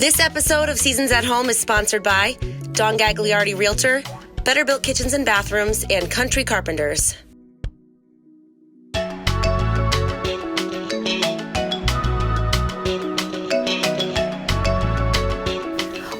This episode of Seasons at Home is sponsored by Don Gagliardi Realtor, Better Built Kitchens and Bathrooms, and Country Carpenters.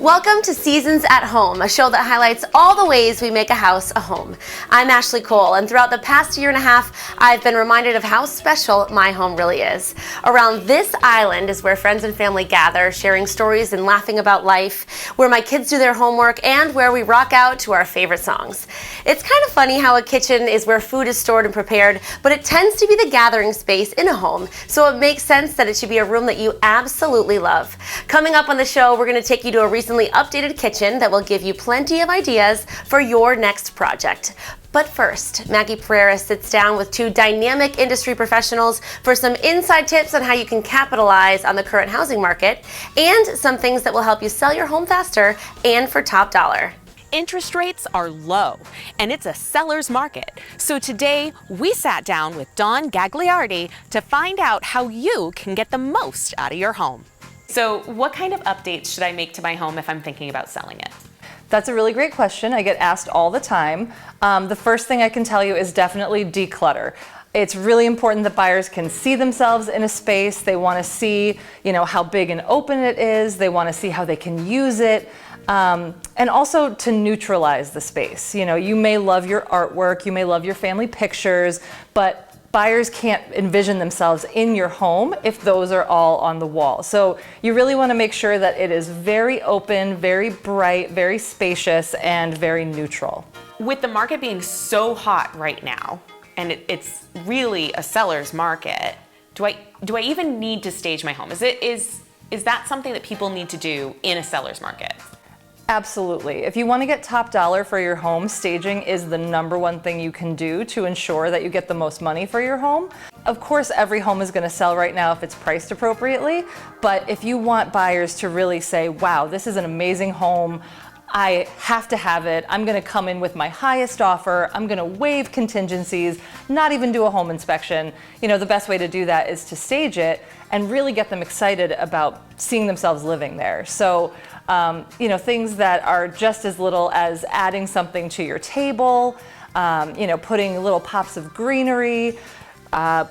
Welcome to Seasons at Home, a show that highlights all the ways we make a house a home. I'm Ashley Cole, and throughout the past year and a half, I've been reminded of how special my home really is. Around this island is where friends and family gather, sharing stories and laughing about life, where my kids do their homework, and where we rock out to our favorite songs. It's kind of funny how a kitchen is where food is stored and prepared, but it tends to be the gathering space in a home, so it makes sense that it should be a room that you absolutely love. Coming up on the show, we're going to take you to a recently updated kitchen that will give you plenty of ideas for your next project. But first, Maggie Pereira sits down with two dynamic industry professionals for some inside tips on how you can capitalize on the current housing market and some things that will help you sell your home faster and for top dollar. Interest rates are low, and it's a seller's market. So today, we sat down with Don Gagliardi to find out how you can get the most out of your home. So what kind of updates should I make to my home if I'm thinking about selling it? That's a really great question. I get asked all the time. The first thing I can tell you is definitely declutter. It's really important that buyers can see themselves in a space. They want to see, how big and open it is. They want to see how they can use it. And also to neutralize the space. You may love your artwork, you may love your family pictures, but buyers can't envision themselves in your home if those are all on the wall. So you really want to make sure that it is very open, very bright, very spacious, and very neutral. With the market being so hot right now, and it's really a seller's market, do I even need to stage my home? Is that something that people need to do in a seller's market? Absolutely. If you want to get top dollar for your home, staging is the number one thing you can do to ensure that you get the most money for your home. Of course, every home is going to sell right now if it's priced appropriately, but if you want buyers to really say, wow, this is an amazing home, I have to have it, I'm going to come in with my highest offer, I'm going to waive contingencies, not even do a home inspection. The best way to do that is to stage it and really get them excited about seeing themselves living there. So, things that are just as little as adding something to your table, putting little pops of greenery,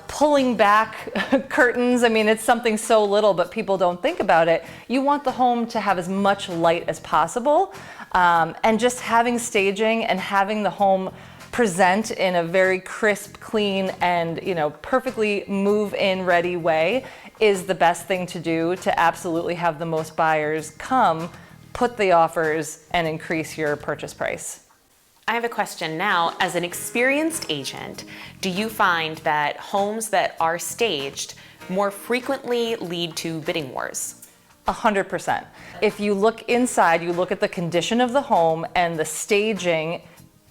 pulling back curtains. It's something so little, but people don't think about it. You want the home to have as much light as possible, and just having staging and having the home present in a very crisp, clean, and perfectly move-in ready way is the best thing to do to absolutely have the most buyers come, put the offers, and increase your purchase price. I have a question now. As an experienced agent, do you find that homes that are staged more frequently lead to bidding wars? 100%. If you look inside, you look at the condition of the home and the staging.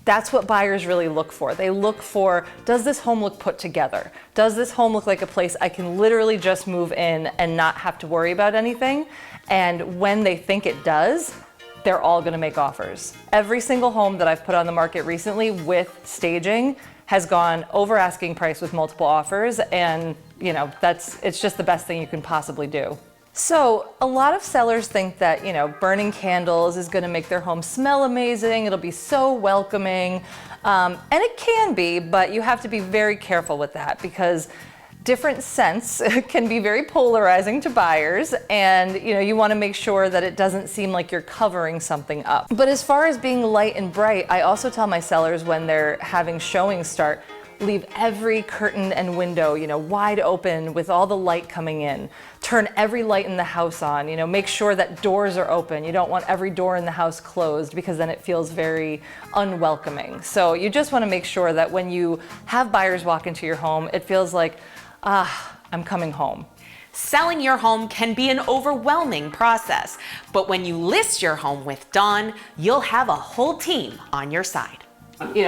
That's what buyers really look for. They look for, does this home look put together? Does this home look like a place I can literally just move in and not have to worry about anything? And when they think it does, they're all going to make offers. Every single home that I've put on the market recently with staging has gone over asking price with multiple offers, and it's just the best thing you can possibly do. So a lot of sellers think that, burning candles is going to make their home smell amazing. It'll be so welcoming. And it can be, but you have to be very careful with that because different scents can be very polarizing to buyers. And, you want to make sure that it doesn't seem like you're covering something up. But as far as being light and bright, I also tell my sellers when they're having showings start, leave every curtain and window, wide open with all the light coming in. Turn every light in the house on, make sure that doors are open. You don't want every door in the house closed because then it feels very unwelcoming. So you just want to make sure that when you have buyers walk into your home, it feels like, I'm coming home. Selling your home can be an overwhelming process, but when you list your home with Dawn, you'll have a whole team on your side.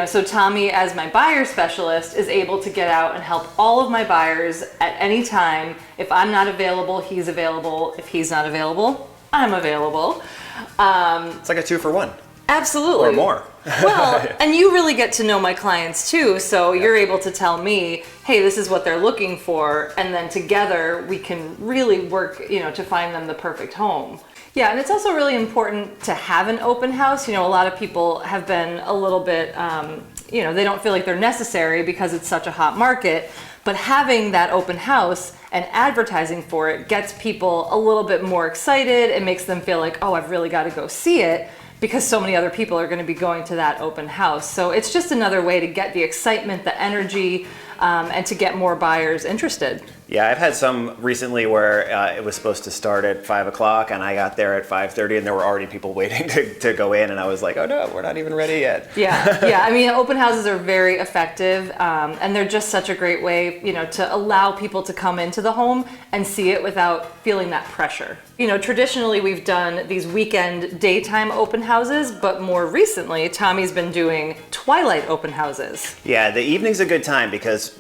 So Tommy, as my buyer specialist, is able to get out and help all of my buyers at any time. If I'm not available, he's available. If he's not available, I'm available. It's like a 2-for-1. Absolutely. Or more. Well, and you really get to know my clients too, so you're able to tell me, hey, this is what they're looking for, and then together we can really work, to find them the perfect home. Yeah, and it's also really important to have an open house. A lot of people have been a little bit, they don't feel like they're necessary because it's such a hot market, but having that open house and advertising for it gets people a little bit more excited. It makes them feel like, oh, I've really got to go see it, because so many other people are going to be going to that open house. So it's just another way to get the excitement, the energy, and to get more buyers interested. Yeah, I've had some recently where it was supposed to start at 5 o'clock and I got there at 5:30 and there were already people waiting to go in, and I was like, oh no, we're not even ready yet. Yeah. I mean, open houses are very effective, and they're just such a great way, to allow people to come into the home and see it without feeling that pressure. Traditionally we've done these weekend daytime open houses, but more recently Tommy's been doing twilight open houses. Yeah, the evening's a good time because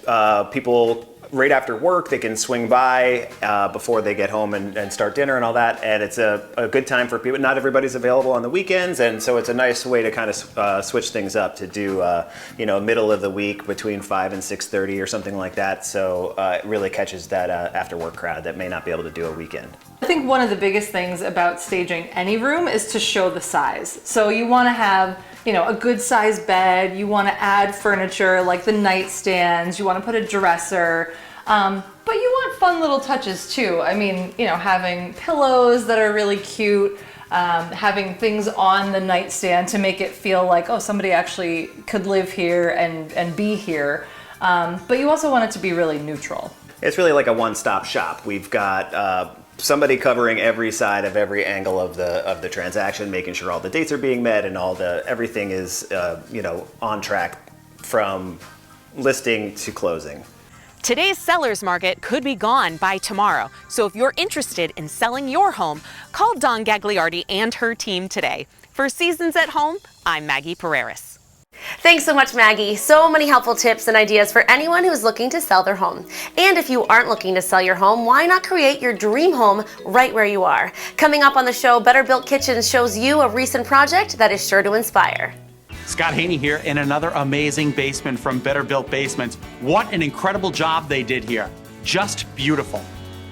people right after work, they can swing by before they get home and start dinner and all that. And it's a good time for people. Not everybody's available on the weekends, and so it's a nice way to kind of switch things up to do, middle of the week between 5 and 6:30 or something like that. So it really catches that after work crowd that may not be able to do a weekend. I think one of the biggest things about staging any room is to show the size. So you want to have, a good size bed. You want to add furniture like the nightstands. You want to put a dresser. But you want fun little touches too. I mean, having pillows that are really cute, having things on the nightstand to make it feel like, oh, somebody actually could live here and be here. But you also want it to be really neutral. It's really like a one-stop shop. We've got somebody covering every side of every angle of the transaction, making sure all the dates are being met and everything is on track from listing to closing. Today's seller's market could be gone by tomorrow. So if you're interested in selling your home, call Dawn Gagliardi and her team today. For Seasons at Home, I'm Maggie Pereiras. Thanks so much, Maggie. So many helpful tips and ideas for anyone who's looking to sell their home. And if you aren't looking to sell your home, why not create your dream home right where you are? Coming up on the show, Better Built Kitchens shows you a recent project that is sure to inspire. Scott Haney here in another amazing basement from Better Built Basements. What an incredible job they did here. Just beautiful.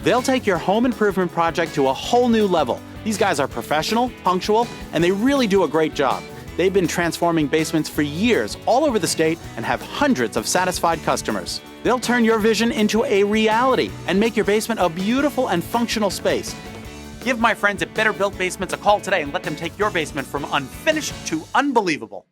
They'll take your home improvement project to a whole new level. These guys are professional, punctual, and they really do a great job. They've been transforming basements for years all over the state and have hundreds of satisfied customers. They'll turn your vision into a reality and make your basement a beautiful and functional space. Give my friends at Better Built Basements a call today and let them take your basement from unfinished to unbelievable.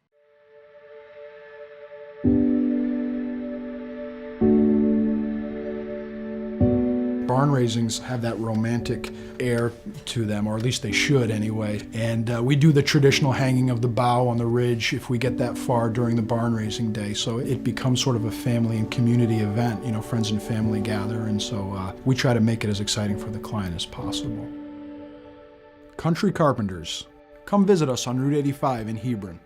Barn raisings have that romantic air to them, or at least they should anyway. And we do the traditional hanging of the bough on the ridge if we get that far during the barn raising day. So it becomes sort of a family and community event. Friends and family gather, and so we try to make it as exciting for the client as possible. Country Carpenters. Come visit us on Route 85 in Hebron.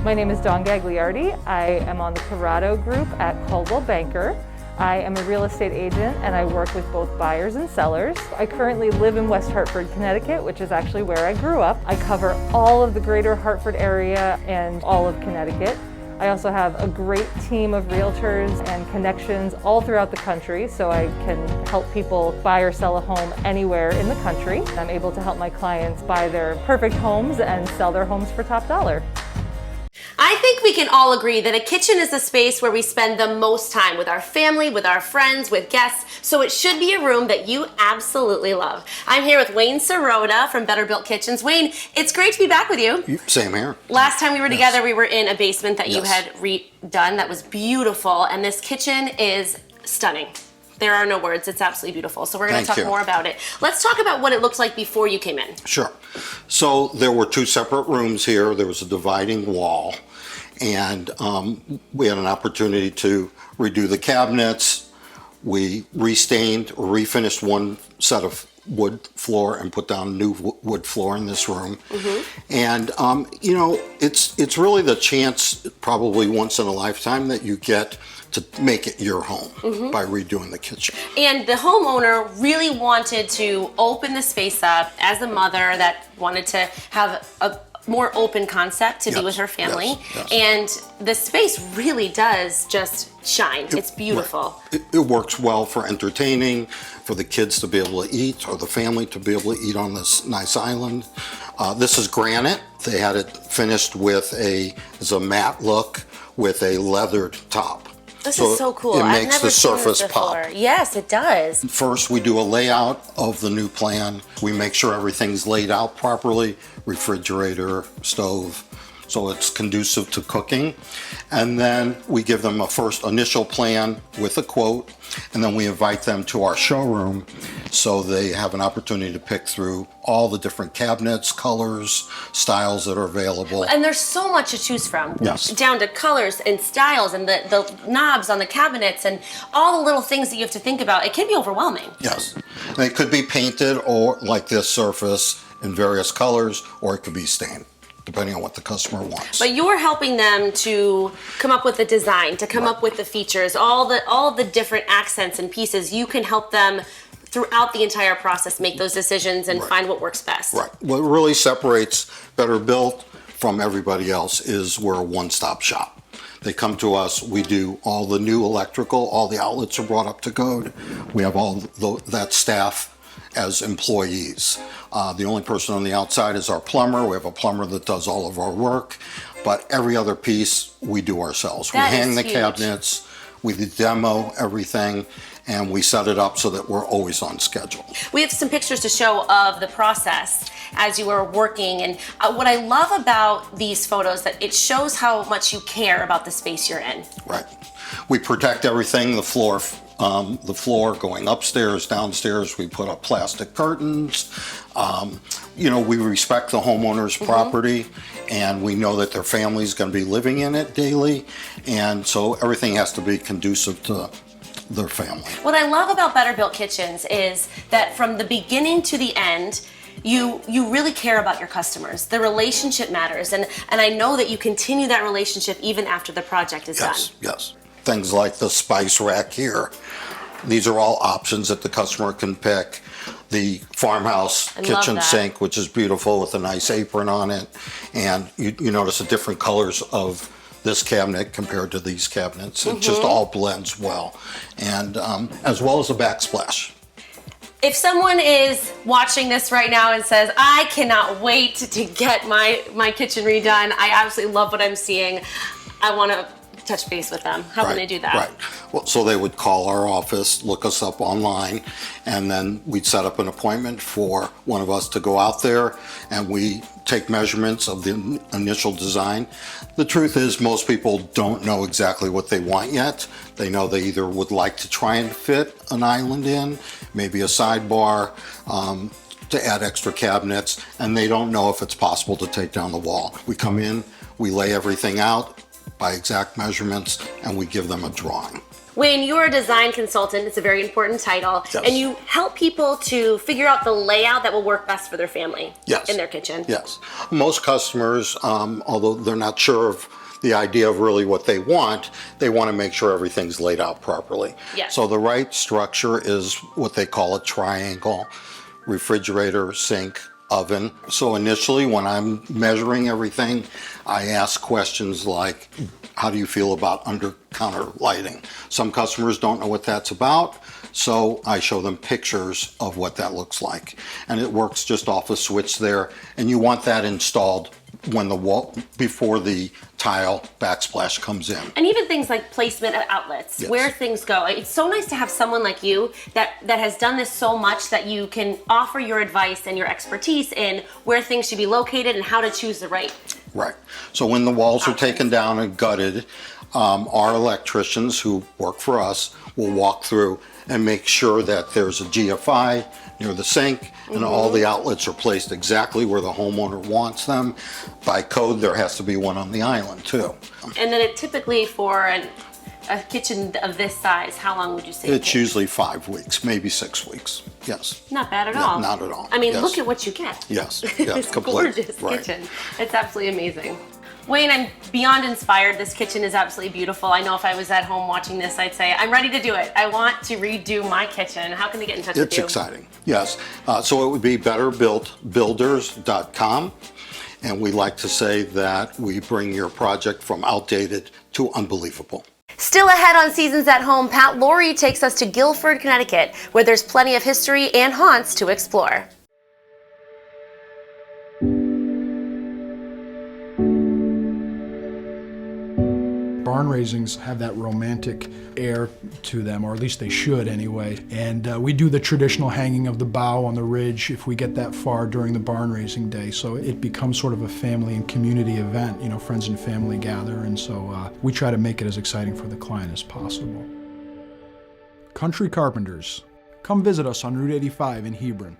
My name is Dawn Gagliardi. I am on the Corrado group at Coldwell Banker. I am a real estate agent and I work with both buyers and sellers. I currently live in West Hartford, Connecticut, which is actually where I grew up. I cover all of the greater Hartford area and all of Connecticut. I also have a great team of realtors and connections all throughout the country, so I can help people buy or sell a home anywhere in the country. I'm able to help my clients buy their perfect homes and sell their homes for top dollar. I think we can all agree that a kitchen is the space where we spend the most time with our family, with our friends, with guests, so it should be a room that you absolutely love. I'm here with Wayne Sirota from Better Built Kitchens. Wayne, it's great to be back with you. Same here. Last time we were together, we were in a basement that you Yes. had redone that was beautiful, and this kitchen is stunning. There are no words. It's absolutely beautiful. So we're going to Thank talk you. more about it. Let's talk about what it looked like before you came in. Sure. So there were two separate rooms here. There was a dividing wall, and we had an opportunity to redo the cabinets. We restained or refinished one set of wood floor and put down new wood floor in this room. And it's really the chance, probably once in a lifetime, that you get to make it your home by redoing the kitchen. And the homeowner really wanted to open the space up as a mother that wanted to have more open concept to be Yes, with her family. yes. And the space really does just shine. It's beautiful. Right. It works well for entertaining, for the kids to be able to eat, or the family to be able to eat on this nice island. This is granite. They had it finished with a matte look with a leathered top. This is so cool. It I've makes never the seen this surface pop. before. Yes, it does. First, we do a layout of the new plan. We make sure everything's laid out properly, refrigerator, stove, so it's conducive to cooking. And then we give them a first initial plan with a quote, and then we invite them to our showroom so they have an opportunity to pick through all the different cabinets, colors, styles that are available. And there's so much to choose from. Yes. Down to colors and styles and the knobs on the cabinets and all the little things that you have to think about. It can be overwhelming. Yes. And it could be painted or like this surface in various colors, or it could be stained, depending on what the customer wants. But you're helping them to come up with the design, to come up with the features, all of the different accents and pieces. You can help them throughout the entire process make those decisions and find what works best. Right. What really separates Better Built from everybody else is we're a one-stop shop. They come to us, we do all the new electrical, all the outlets are brought up to code. We have all that staff as employees. The only person on the outside is our plumber. We have a plumber that does all of our work, but every other piece we do ourselves. That we hang is the huge. cabinets, we demo everything, and we set it up so that we're always on schedule. We have some pictures to show of the process as you are working. And what I love about these photos, that it shows how much you care about the space you're in. Right. We protect everything, the floor going upstairs, downstairs. We put up plastic curtains. We respect the homeowner's property, and we know that their family's going to be living in it daily, and so everything has to be conducive to their family. What I love about Better Built Kitchens is that from the beginning to the end, you really care about your customers. The relationship matters, and I know that you continue that relationship even after the project is done. Yes. Things like the spice rack here. These are all options that the customer can pick. The farmhouse I love kitchen that. sink, which is beautiful with a nice apron on it. And you notice the different colors of this cabinet compared to these cabinets. It just all blends well. And as well as a backsplash. If someone is watching this right now and says, I cannot wait to get my kitchen redone, I absolutely love what I'm seeing, I want to touch base with them. How can they do that? Right. Well, so they would call our office, look us up online, and then we'd set up an appointment for one of us to go out there, and we take measurements of the initial design. The truth is, most people don't know exactly what they want yet. They know they either would like to try and fit an island in, maybe a sidebar, to add extra cabinets, and they don't know if it's possible to take down the wall. We come in, we lay everything out by exact measurements, and we give them a drawing. Wayne, you're a design consultant. It's a very important title. Yes. And you help people to figure out the layout that will work best for their family in their kitchen. Yes. Most customers, although they're not sure of the idea of really what they want to make sure everything's laid out properly. Yes. So the right structure is what they call a triangle: refrigerator, sink, oven. So initially, when I'm measuring everything, I ask questions like, how do you feel about under counter lighting? Some customers don't know what that's about, so I show them pictures of what that looks like. And it works just off a switch there, and you want that installed when the wall, before the tile backsplash comes in. And even things like placement of outlets, Yes. where things go. It's so nice to have someone like you that has done this so much that you can offer your advice and your expertise in where things should be located and how to choose the right. Right. So when the walls are taken down and gutted, our electricians who work for us will walk through and make sure that there's a GFI near the sink and all the outlets are placed exactly where the homeowner wants them. By code, there has to be one on the island too. And then it typically for a kitchen of this size, how long would you say? It's usually 5 weeks, maybe 6 weeks. Yes. Not bad at Yeah, all. not at all. I mean, Yes. look at what you get. Yes. It's completely. gorgeous Right. kitchen. It's absolutely amazing. Wayne, I'm beyond inspired. This kitchen is absolutely beautiful. I know if I was at home watching this, I'd say, I'm ready to do it. I want to redo my kitchen. How can they get in touch with It's you? exciting. Yes. So it would be betterbuiltbuilders.com. And we like to say that we bring your project from outdated to unbelievable. Still ahead on Seasons at Home, Pat Lorre takes us to Guilford, Connecticut, where there's plenty of history and haunts to explore. Barn raisings have that romantic air to them, or at least they should anyway. And we do the traditional hanging of the bough on the ridge if we get that far during the barn raising day. So it becomes sort of a family and community event. You know, friends and family gather, and so we try to make it as exciting for the client as possible. Country Carpenters. Come visit us on Route 85 in Hebron.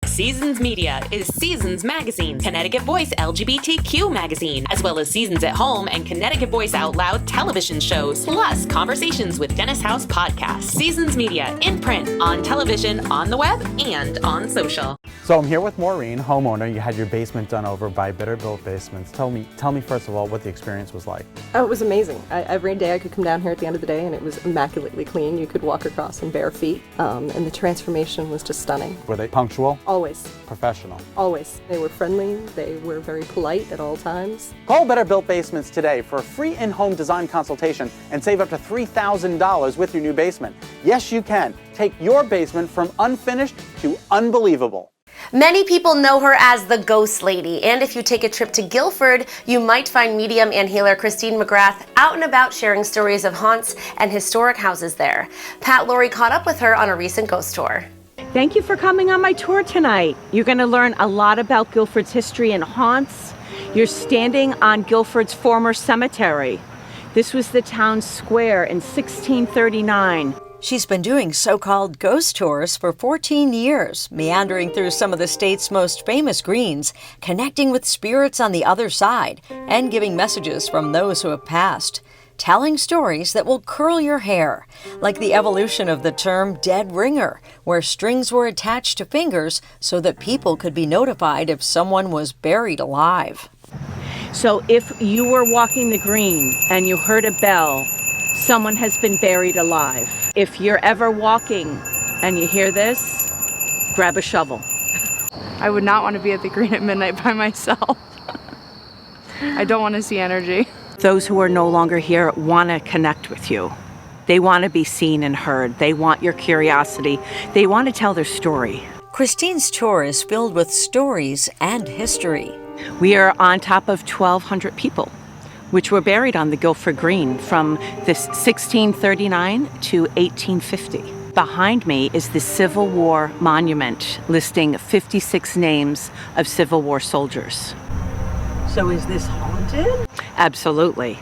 Seasons Media is Seasons Magazine, Connecticut Voice LGBTQ magazine, as well as Seasons at Home and Connecticut Voice Out Loud television shows, plus Conversations with Dennis House podcast. Seasons Media in print, on television, on the web, and on social. So I'm here with Maureen, homeowner. You had your basement done over by Better Built Basements. Tell me first of all what the experience was like. Oh, it was amazing. Every day I could come down here at the end of the day and it was immaculately clean. You could walk across in bare feet, and the transformation was just stunning. Were they punctual? Always. Professional? Always. They were friendly, they were very polite at all times. Call Better Built Basements today for a free in-home design consultation and save up to $3,000 with your new basement. Yes, you can. Take your basement from unfinished to unbelievable. Many people know her as the Ghost Lady, and if you take a trip to Guilford, you might find medium and healer Christine McGrath out and about sharing stories of haunts and historic houses there. Pat Lorre caught up with her on a recent ghost tour. Thank you for coming on my tour tonight. You're going to learn a lot about Guilford's history and haunts. You're standing on Guilford's former cemetery. This was the town square in 1639. She's been doing so-called ghost tours for 14 years, meandering through some of the state's most famous greens, connecting with spirits on the other side, and giving messages from those who have passed. Telling stories that will curl your hair, like the evolution of the term dead ringer, where strings were attached to fingers so that people could be notified if someone was buried alive. So if you were walking the green and you heard a bell, someone has been buried alive. If you're ever walking and you hear this, grab a shovel. I would not want to be at the green at midnight by myself. I don't want to see energy. Those who are no longer here want to connect with you. They want to be seen and heard. They want your curiosity. They want to tell their story. Christine's tour is filled with stories and history. We are on top of 1,200 people, which were buried on the Guilford Green from this 1639 to 1850. Behind me is the Civil War monument listing 56 names of Civil War soldiers. So is this haunted? Absolutely.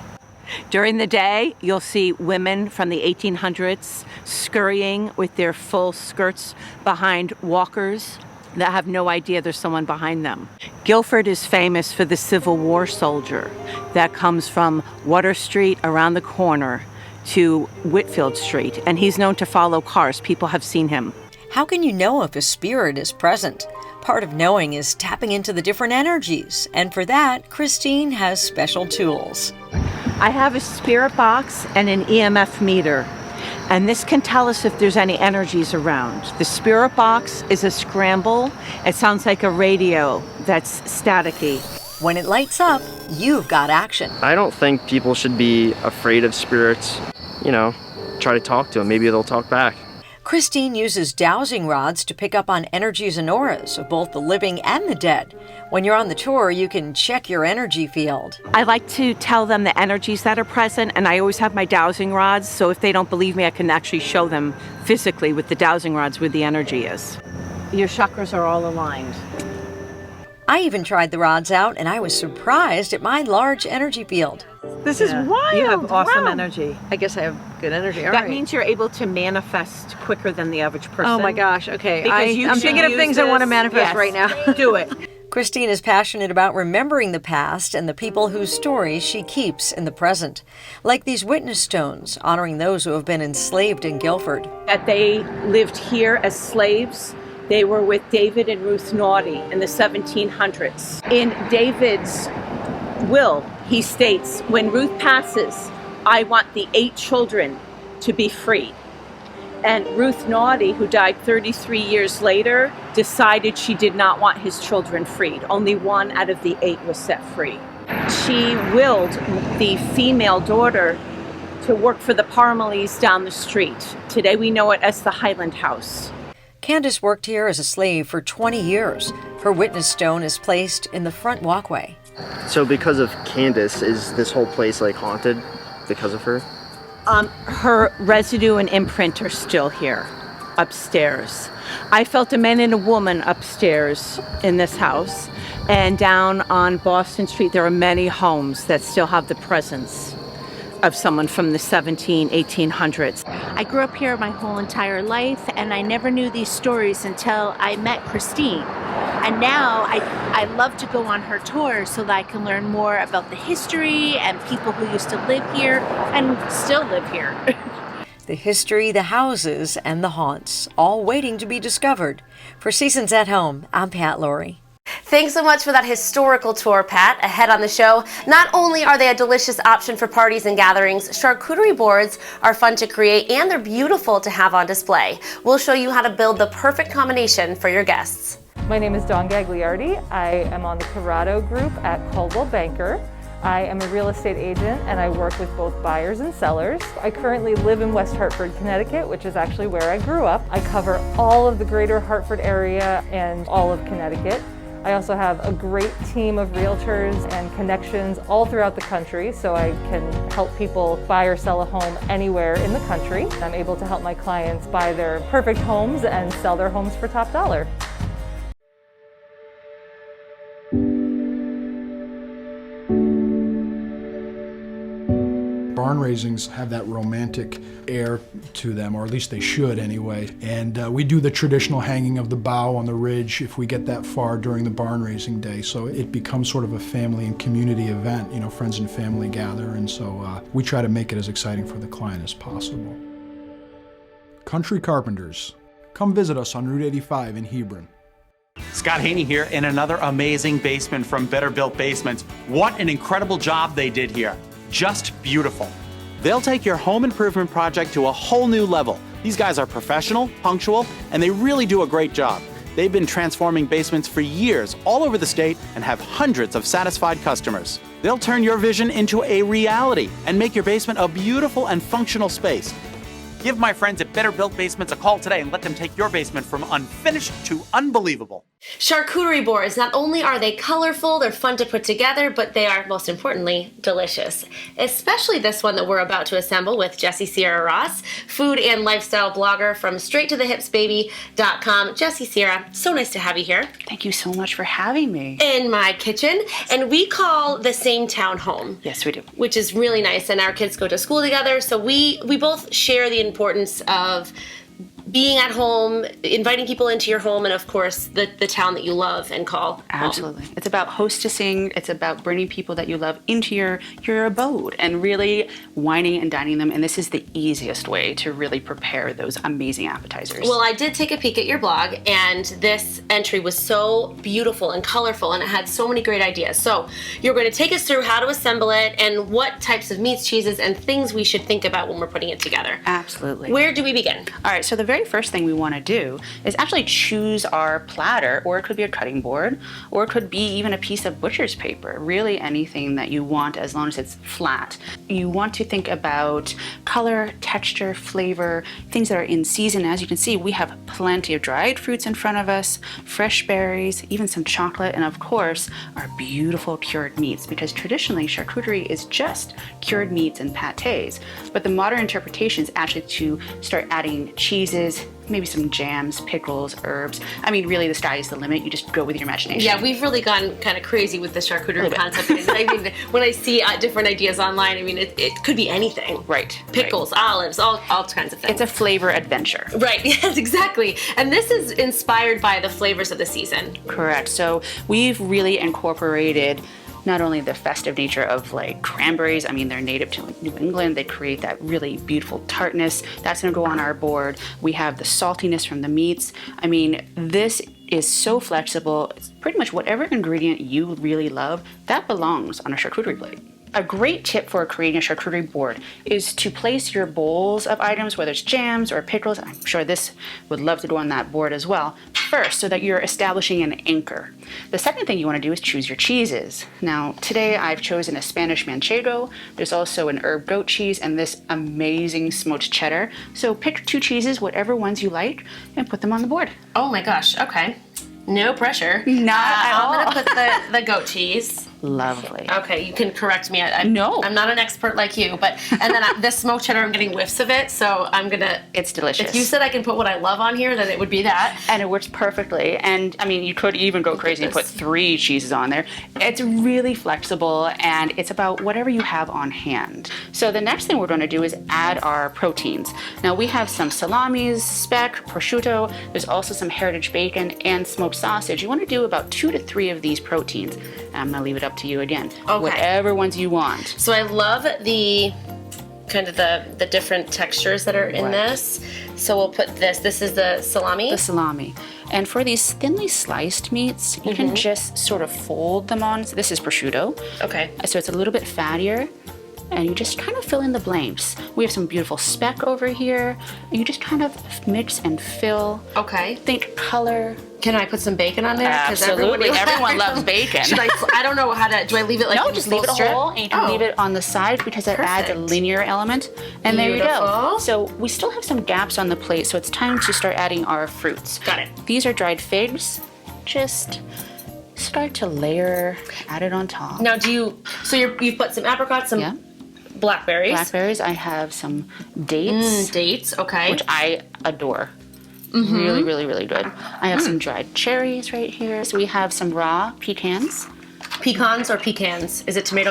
During the day, you'll see women from the 1800s scurrying with their full skirts behind walkers that have no idea there's someone behind them. Guilford is famous for the Civil War soldier that comes from Water Street around the corner to Whitfield Street, and he's known to follow cars. People have seen him. How can you know if a spirit is present? Part of knowing is tapping into the different energies, and for that, Christine has special tools. I have a spirit box and an EMF meter, and this can tell us if there's any energies around. The spirit box is a scramble. It sounds like a radio that's staticky. When it lights up, you've got action. I don't think people should be afraid of spirits. Try to talk to them. Maybe they'll talk back. Christine uses dowsing rods to pick up on energies and auras of both the living and the dead. When you're on the tour, you can check your energy field. I like to tell them the energies that are present, and I always have my dowsing rods, so if they don't believe me, I can actually show them physically with the dowsing rods where the energy is. Your chakras are all aligned. I even tried the rods out, and I was surprised at my large energy field. This is wild. You have awesome Wow. energy. I guess I have good energy. All That right. means you're able to manifest quicker than the average person. Oh my gosh. Okay. Because you I'm should thinking of use things I want to this. manifest Yes. right now. Do it. Christine is passionate about remembering the past and the people whose stories she keeps in the present, like these witness stones honoring those who have been enslaved in Guilford. That they lived here as slaves. They were with David and Ruth Naughty in the 1700s. In David's will, he states, when Ruth passes, I want the 8 children to be free. And Ruth Naughty, who died 33 years later, decided she did not want his children freed. Only 1 out of the 8 was set free. She willed the female daughter to work for the Parmalees down the street. Today we know it as the Highland House. Candace worked here as a slave for 20 years. Her witness stone is placed in the front walkway. So because of Candace, is this whole place like haunted because of her? Her residue and imprint are still here, upstairs. I felt a man and a woman upstairs in this house, and down on Boston Street there are many homes that still have the presence of someone from the 1800s. I grew up here my whole entire life, and I never knew these stories until I met Christine. And now I love to go on her tours so that I can learn more about the history and people who used to live here and still live here. The history, the houses, and the haunts, all waiting to be discovered. For Seasons at Home, I'm Pat Lorre. Thanks so much for that historical tour, Pat. Ahead on the show, not only are they a delicious option for parties and gatherings, charcuterie boards are fun to create and they're beautiful to have on display. We'll show you how to build the perfect combination for your guests. My name is Dawn Gagliardi. I am on the Corrado group at Coldwell Banker. I am a real estate agent and I work with both buyers and sellers. I currently live in West Hartford, Connecticut, which is actually where I grew up. I cover all of the greater Hartford area and all of Connecticut. I also have a great team of realtors and connections all throughout the country, so I can help people buy or sell a home anywhere in the country. I'm able to help my clients buy their perfect homes and sell their homes for top dollar. Barn raisings have that romantic air to them, or at least they should anyway. And we do the traditional hanging of the bough on the ridge if we get that far during the barn raising day. So it becomes sort of a family and community event. You know, friends and family gather, and so we try to make it as exciting for the client as possible. Country Carpenters. Come visit us on Route 85 in Hebron. Scott Haney here in another amazing basement from Better Built Basements. What an incredible job they did here. Just beautiful. They'll take your home improvement project to a whole new level. These guys are professional, punctual, and they really do a great job. They've been transforming basements for years all over the state and have hundreds of satisfied customers. They'll turn your vision into a reality and make your basement a beautiful and functional space. Give my friends at Better Built Basements a call today and let them take your basement from unfinished to unbelievable. Charcuterie boards, not only are they colorful, they're fun to put together, but they are, most importantly, delicious. Especially this one that we're about to assemble with Jessie Sierra Ross, food and lifestyle blogger from straighttothe-hipsbaby.com. Jessie Sierra, so nice to have you here. Thank you so much for having me. In my kitchen, and we call the same town home. Yes, we do. Which is really nice, and our kids go to school together, so we both share the importance of being at home, inviting people into your home, and of course the town that you love and call Absolutely. Home. It's about hostessing, it's about bringing people that you love into your abode and really wining and dining them, and this is the easiest way to really prepare those amazing appetizers. Well, I did take a peek at your blog, and this entry was so beautiful and colorful, and it had so many great ideas. So you're going to take us through how to assemble it and what types of meats, cheeses, and things we should think about when we're putting it together. Absolutely. Where do we begin? All right, so the very first thing we want to do is actually choose our platter, or it could be a cutting board, or it could be even a piece of butcher's paper, really anything that you want as long as it's flat. You want to think about color, texture, flavor, things that are in season. As you can see, we have plenty of dried fruits in front of us, fresh berries, even some chocolate, and of course, our beautiful cured meats, because traditionally charcuterie is just cured meats and pâtés, but the modern interpretation is actually to start adding cheeses, maybe some jams, pickles, herbs. I mean, really, the sky is the limit. You just go with your imagination. Yeah, we've really gone kind of crazy with the charcuterie concept. I mean, when I see different ideas online, I mean, it could be anything. Right. Pickles, olives, all kinds of things. It's a flavor adventure. Right, yes, exactly. And this is inspired by the flavors of the season. Correct. So we've really incorporated not only the festive nature of like cranberries, I mean, they're native to New England, they create that really beautiful tartness. That's gonna go on our board. We have the saltiness from the meats. I mean, this is so flexible. It's pretty much whatever ingredient you really love, that belongs on a charcuterie plate. A great tip for creating a charcuterie board is to place your bowls of items, whether it's jams or pickles, I'm sure this would love to go on that board as well, first, so that you're establishing an anchor. The second thing you want to do is choose your cheeses. Now, today I've chosen a Spanish manchego. There's also an herb goat cheese and this amazing smoked cheddar. So pick 2 cheeses, whatever ones you like, and put them on the board. Oh my gosh, okay. No pressure. Not at all. I'm gonna put the goat cheese. Lovely. Okay, you can correct me. No. I'm not an expert like you, but and then this smoked cheddar, I'm getting whiffs of it, so I'm gonna. It's delicious. If you said I can put what I love on here, then it would be that. And it works perfectly. And I mean, you could even go crazy and put 3 cheeses on there. It's really flexible, and it's about whatever you have on hand. So the next thing we're going to do is add our proteins. Now we have some salamis, speck, prosciutto. There's also some heritage bacon and smoked sausage. You want to do about 2 to 3 of these proteins. And I'm gonna leave it up to you again. Okay. Whatever ones you want. So I love the kind of the different textures that are in this. So we'll put this. This is the salami. The salami. And for these thinly sliced meats, you can just sort of fold them on. So this is prosciutto. Okay. So it's a little bit fattier. And you just kind of fill in the blanks. We have some beautiful speck over here. And you just kind of mix and fill. Okay. Think color. Can I put some bacon on there? Absolutely. Everyone loves bacon. Should I don't know how to, do I leave it like No, in just full leave it strip? whole, and you can leave it on the side because it adds a linear element. And there you go. Beautiful. So we still have some gaps on the plate, so it's time to start adding our fruits. Got it. These are dried figs. Just start to layer, add it on top. Now so you've put some apricots, some blackberries. Blackberries. I have some dates. Dates, okay. Which I adore. Really, really, really good. I have some dried cherries right here. So we have some raw pecans. Pecans or pecans? Is it tomato?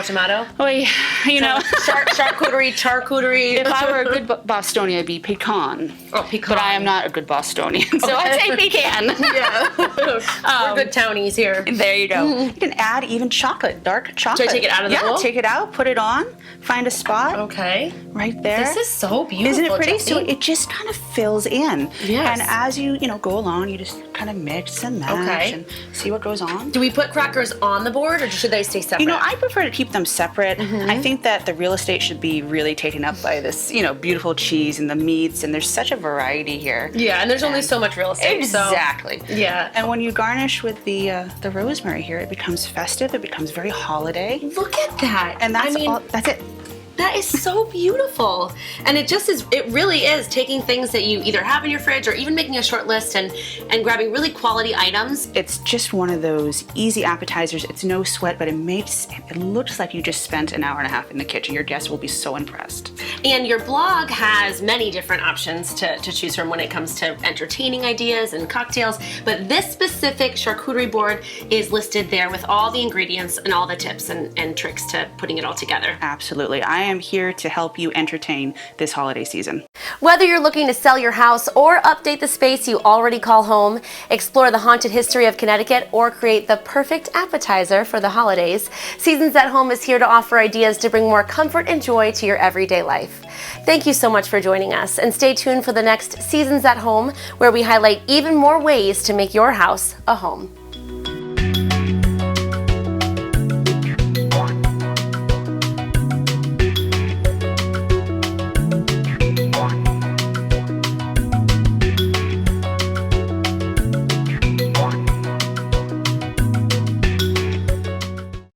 Oh, you know. Charcuterie. If I were a good Bostonian, it'd be pecan. Oh, pecan. But I am not a good Bostonian, so I'd say pecan. Yeah. We're good townies here. There you go. You can add even chocolate, dark chocolate. Should I take it out of the bowl? Yeah, take it out, put it on, find a spot. Okay. Right there. This is so beautiful, Isn't it pretty? Jessie? So it just kind of fills in. Yes. And as you go along, you just kind of mix and match and see what goes on. Do we put crackers on the board or should they stay separate? I prefer to keep them separate. I think that the real estate should be really taken up by this, beautiful cheese and the meats, and there's such a variety here. Yeah, and there's only so much real estate. Exactly. So, yeah. And when you garnish with the rosemary here, it becomes festive. It becomes very holiday. Look at that. And that's that's it. That is so beautiful. And it really is taking things that you either have in your fridge or even making a short list and grabbing really quality items. It's just one of those easy appetizers. It's no sweat, but it looks like you just spent an hour and a half in the kitchen. Your guests will be so impressed. And your blog has many different options to choose from when it comes to entertaining ideas and cocktails, but this specific charcuterie board is listed there with all the ingredients and all the tips and tricks to putting it all together. Absolutely. I am here to help you entertain this holiday season. Whether you're looking to sell your house or update the space you already call home, explore the haunted history of Connecticut, or create the perfect appetizer for the holidays, Seasons at Home is here to offer ideas to bring more comfort and joy to your everyday life. Thank you so much for joining us, and stay tuned for the next Seasons at Home, where we highlight even more ways to make your house a home.